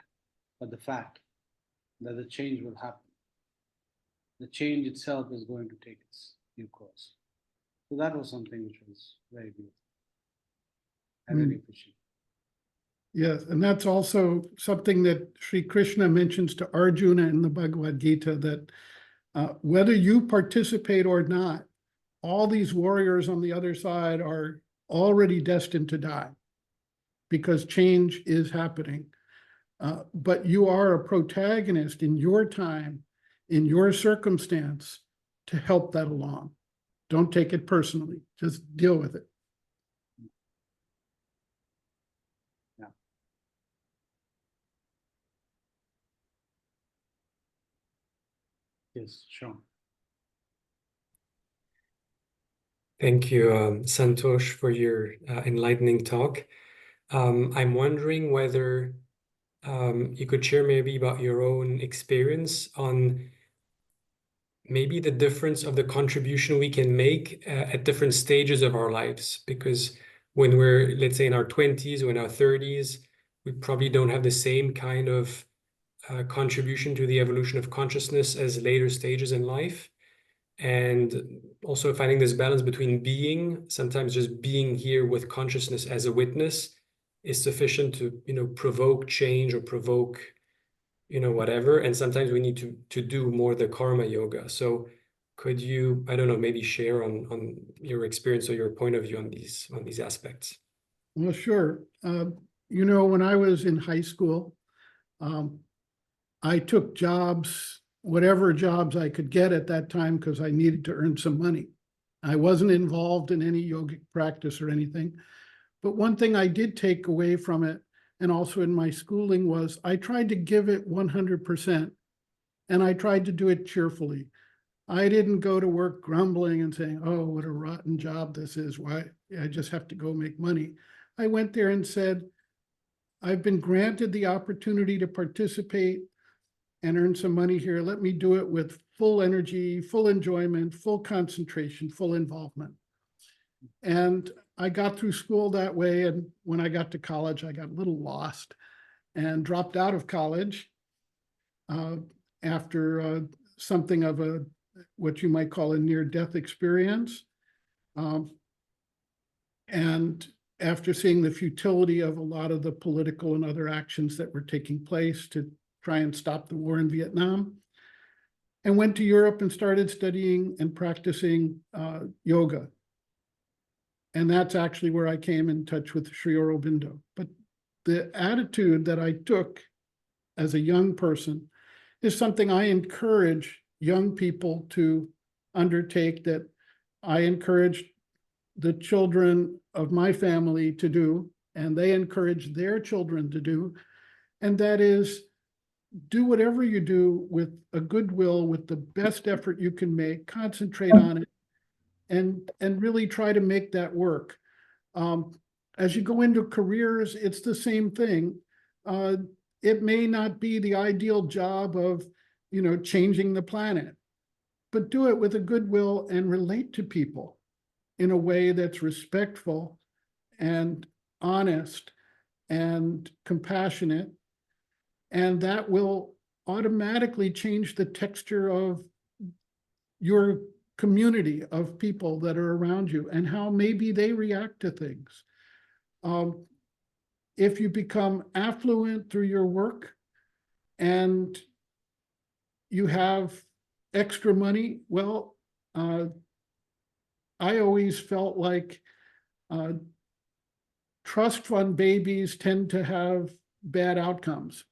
but the fact that the change will happen. The change itself is going to take its due course. So that was something which was very beautiful. I really appreciate it.
Yes, and that's also something that Sri Krishna mentions to Arjuna in the Bhagavad Gita, that whether you participate or not, all these warriors on the other side are already destined to die because change is happening. But you are a protagonist in your time, in your circumstance, to help that along. Don't take it personally, just deal with it.
Yes, sure.
Thank you, Santosh, for your enlightening talk. I'm wondering whether you could share maybe about your own experience on maybe the difference of the contribution we can make at different stages of our lives. Because when we're, let's say, in our 20s or in our 30s, we probably don't have the same kind of contribution to the evolution of consciousness as later stages in life. And also finding this balance between being, sometimes just being here with consciousness as a witness is sufficient to, provoke change or provoke, whatever. And sometimes we need to do more the karma yoga. So could you, I don't know, maybe share on your experience or your point of view on these aspects?
Well, sure. When I was in high school, I took jobs, whatever jobs I could get at that time, because I needed to earn some money. I wasn't involved in any yogic practice or anything. But one thing I did take away from it, and also in my schooling, was I tried to give it 100%, and I tried to do it cheerfully. I didn't go to work grumbling and saying, oh, what a rotten job this is. Why? I just have to go make money. I went there and said, I've been granted the opportunity to participate and earn some money here. Let me do it with full energy, full enjoyment, full concentration, full involvement. And I got through school that way. And when I got to college, I got a little lost and dropped out of college after something of what you might call a near-death experience. And after seeing the futility of a lot of the political and other actions that were taking place to try and stop the war in Vietnam, and went to Europe and started studying and practicing yoga. And that's actually where I came in touch with Sri Aurobindo. But the attitude that I took as a young person is something I encourage young people to undertake, that I encourage the children of my family to do, and they encourage their children to do. And that is, do whatever you do with a goodwill, with the best effort you can make, concentrate on it, and really try to make that work. As you go into careers, it's the same thing. It may not be the ideal job of, changing the planet, but do it with a goodwill and relate to people in a way that's respectful and honest and compassionate. And that will automatically change the texture of your community of people that are around you and how maybe they react to things. If you become affluent through your work and you have extra money, well, I always felt like trust fund babies tend to have bad outcomes.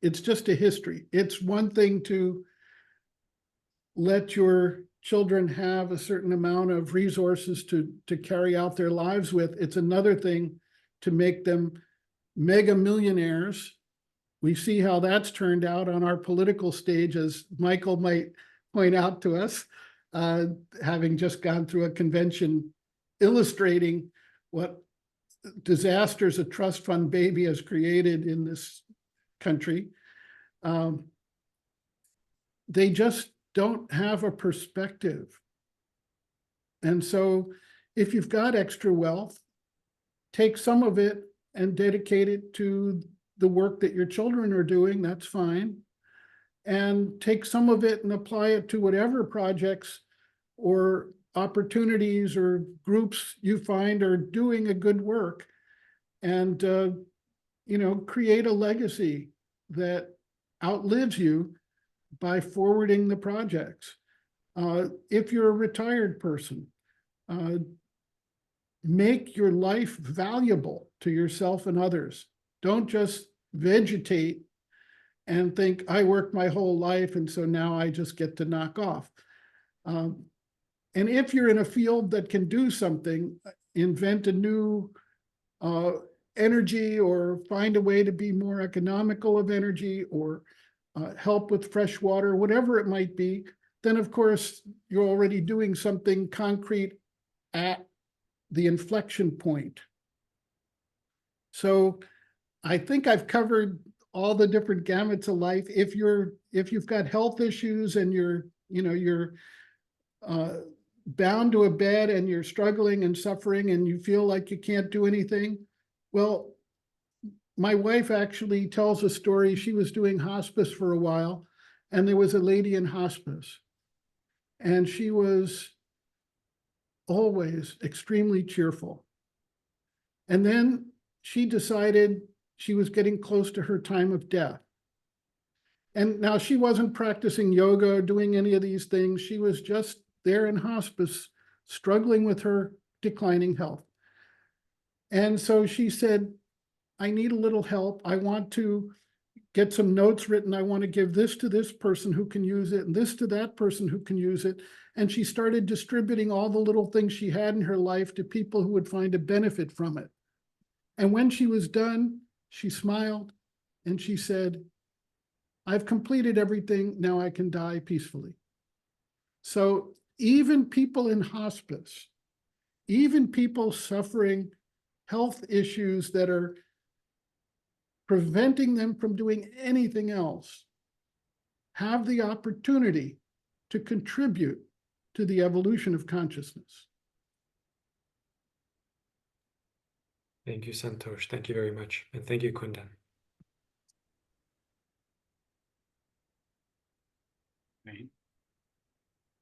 It's just a history. It's one thing to let your children have a certain amount of resources to carry out their lives with. It's another thing to make them mega millionaires. We see how that's turned out on our political stage, as Michael might point out to us, having just gone through a convention illustrating what disasters a trust fund baby has created in this country, they just don't have a perspective. And so if you've got extra wealth, take some of it and dedicate it to the work that your children are doing, that's fine. And take some of it and apply it to whatever projects or opportunities or groups you find are doing a good work. And, create a legacy that outlives you by forwarding the projects. If you're a retired person, make your life valuable to yourself and others. Don't just vegetate and think, I worked my whole life, and so now I just get to knock off. And if you're in a field that can do something, invent a new energy, or find a way to be more economical of energy, or help with fresh water, whatever it might be, then of course you're already doing something concrete at the inflection point. So I think I've covered all the different gamuts of life. If you've got health issues and you're bound to a bed and you're struggling and suffering and you feel like you can't do anything, well, my wife actually tells a story. She was doing hospice for a while, and there was a lady in hospice, and she was always extremely cheerful. And then she decided she was getting close to her time of death. And now she wasn't practicing yoga or doing any of these things. She was just there in hospice, struggling with her declining health. And so she said, I need a little help. I want to get some notes written. I want to give this to this person who can use it, and this to that person who can use it. And she started distributing all the little things she had in her life to people who would find a benefit from it. And when she was done, she smiled and she said, I've completed everything. Now I can die peacefully. So even people in hospice, even people suffering health issues that are preventing them from doing anything else, have the opportunity to contribute to the evolution of consciousness.
Thank you, Santosh. Thank you very much. And thank you, Kundan.
Wayne,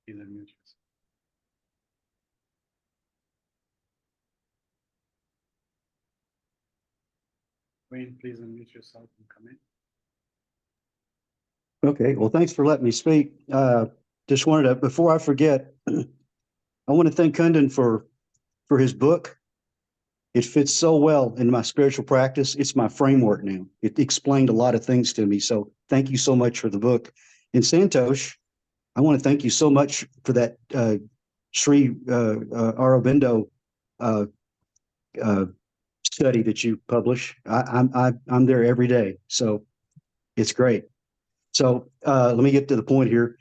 please unmute yourself. Wayne, please unmute yourself and come in.
Okay, well, thanks for letting me speak. Just wanted to, before I forget, I want to thank Kundan for his book. It fits so well in my spiritual practice. It's my framework now. It explained a lot of things to me. So thank you so much for the book. And Santosh, I want to thank you so much for that Sri Aurobindo study that you publish. I'm there every day, so it's great. So let me get to the point here.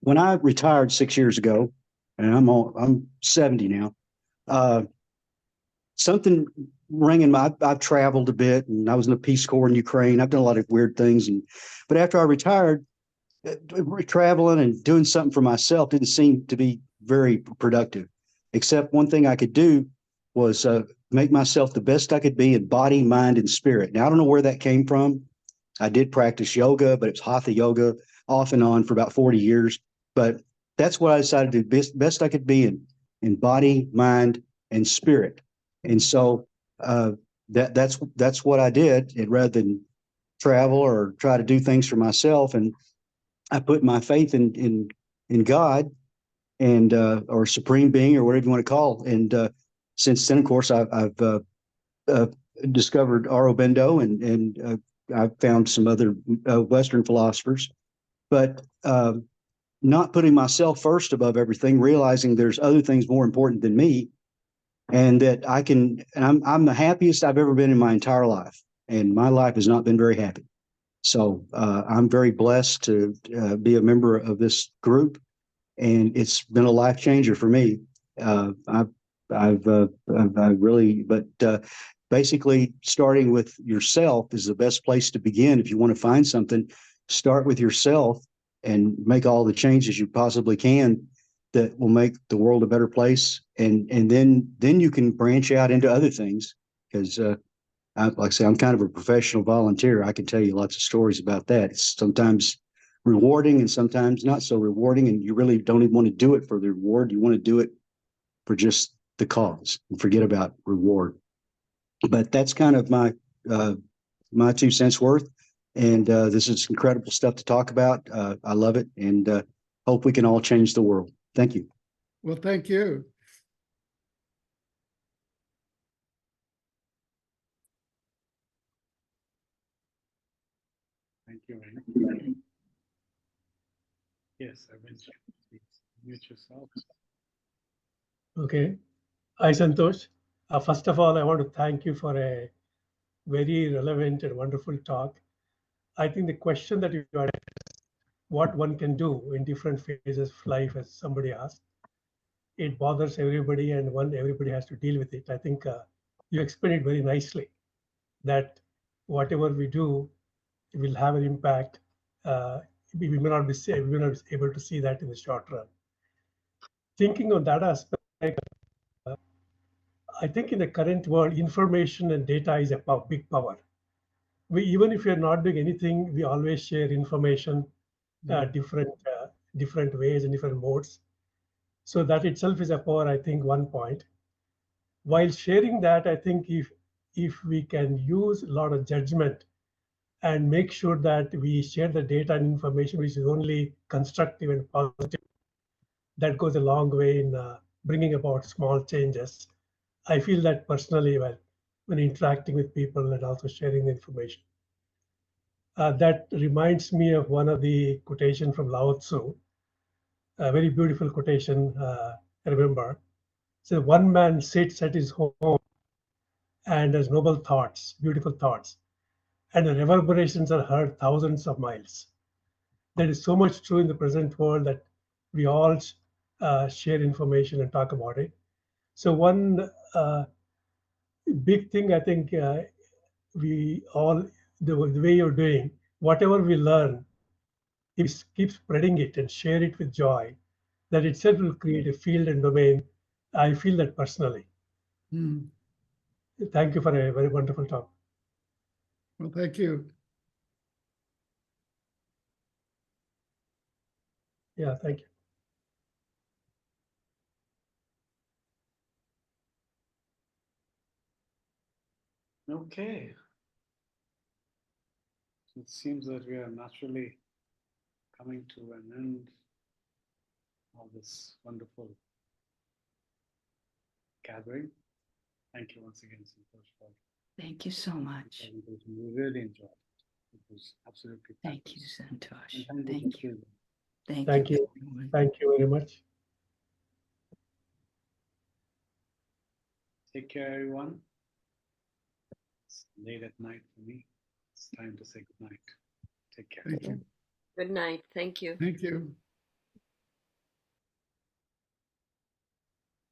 When I retired 6 years ago, and I'm 70 now, something rang in my. I've traveled a bit, and I was in the Peace Corps in Ukraine. I've done a lot of weird things, but after I retired, traveling and doing something for myself didn't seem to be very productive. Except one thing I could do was make myself the best I could be in body, mind, and spirit. Now I don't know where that came from. I did practice yoga, but it's hatha yoga off and on for about 40 years. But that's what I decided to do, best I could be in body, mind, and spirit. And so that's what I did. And rather than travel or try to do things for myself, and I put my faith in God and or supreme being or whatever you want to call. And since then, of course, I've discovered Aurobindo and I've found some other Western philosophers, but not putting myself first above everything, realizing there's other things more important than me, and that I can. And I'm the happiest I've ever been in my entire life, and my life has not been very happy. So I'm very blessed to be a member of this group, and it's been a life changer for me. I've really, but basically starting with yourself is the best place to begin. If you want to find something, start with yourself and make all the changes you possibly can that will make the world a better place. And then you can branch out into other things because like I say, I'm kind of a professional volunteer. I can tell you lots of stories about that. It's sometimes rewarding and sometimes not so rewarding. And you really don't even want to do it for the reward. You want to do it for just the cause and forget about reward. But that's kind of my 2 cents worth. And this is incredible stuff to talk about. I love it and hope we can all change the world. Thank you.
Well, thank you.
Thank you very much. Yes, eventually. Please mute yourself.
Okay. Hi, Santosh. First of all, I want to thank you for a very relevant and wonderful talk. I think the question that you asked, what one can do in different phases of life, as somebody asked, it bothers everybody and everybody has to deal with it. I think you explained it very nicely that whatever we do will have an impact. We may not be able to see that in the short run. Thinking on that aspect, I think in the current world, information and data is a big power. Even if we are not doing anything, we always share information, different ways and different modes. So that itself is a power, I think, one point. While sharing that, I think if we can use a lot of judgment and make sure that we share the data and information which is only constructive and positive, that goes a long way in bringing about small changes. I feel that personally when interacting with people and also sharing the information. That reminds me of one of the quotation from Lao Tzu, a very beautiful quotation, I remember. So one man sits at his home and has noble thoughts, beautiful thoughts, and the reverberations are heard thousands of miles. There is so much true in the present world that we all share information and talk about it. So one big thing I think we all, the way you're doing, whatever we learn, if we keep spreading it and share it with joy, that itself will create a field and domain. I feel that personally. Thank you for a very wonderful talk.
Well, thank you.
Yeah, thank you.
Okay. It seems that we are naturally coming to an end of this wonderful gathering. Thank you once again, Santosh, for
Thank you so much.
the presentation. We really enjoyed it. It was absolutely
Thank you,
fabulous.
Santosh.
And
Thank you.
Susan.
Thank you.
everyone.
Thank you very much.
Take care, everyone. It's late at night for me. It's time to say good night. Take care.
Thank you.
Good night. Thank you.
Thank you.